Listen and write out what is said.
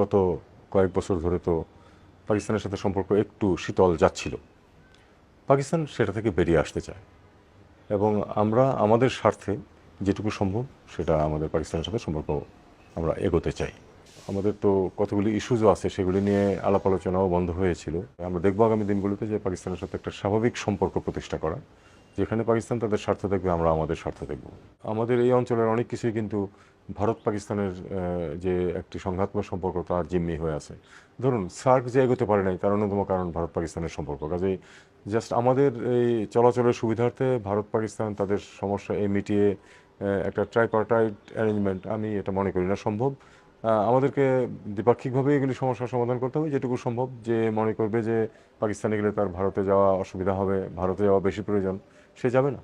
গত কয়েক বছর ধরে তো পাকিস্তানের সাথে সম্পর্ক একটু শীতল যাচ্ছিল। পাকিস্তান সেটা থেকে বেরিয়ে আসতে চায় এবং আমরা আমাদের স্বার্থে যেটুকু সম্ভব সেটা আমাদের পাকিস্তানের সাথে সম্পর্ক আমরা এগোতে চাই। আমাদের তো কতগুলি ইস্যুজও আছে, সেগুলি নিয়ে আলাপ আলোচনাও বন্ধ হয়েছিল। আমরা দেখব আগামী দিনগুলোতে যে পাকিস্তানের সাথে একটা স্বাভাবিক সম্পর্ক প্রতিষ্ঠা করা, যেখানে পাকিস্তান তাদের স্বার্থ দেখবে, আমরা আমাদের স্বার্থ দেখব। আমাদের এই অঞ্চলের অনেক কিছুই কিন্তু ভারত পাকিস্তানের যে একটি সংঘাতময় সম্পর্ক তার জিম্মি হয়ে আছে। ধরুন সার্ক যে এগোতে পারে নাই তার অন্যতম কারণ ভারত পাকিস্তানের সম্পর্ক। কাজেই জাস্ট আমাদের এই চলাচলের সুবিধার্থে ভারত পাকিস্তান তাদের সমস্যা মিটিয়ে একটা ট্রাইপার্টাইট অ্যারেঞ্জমেন্ট, আমি এটা মনে করি না সম্ভব। আমাদেরকে দ্বিপাক্ষিকভাবে এগুলি সমস্যার সমাধান করতে হবে যেটুকু সম্ভব। যে মনে করবে যে পাকিস্তানে গেলে তার ভারতে যাওয়া অসুবিধা হবে, ভারতে যাওয়া বেশি প্রয়োজন, সে যাবে না।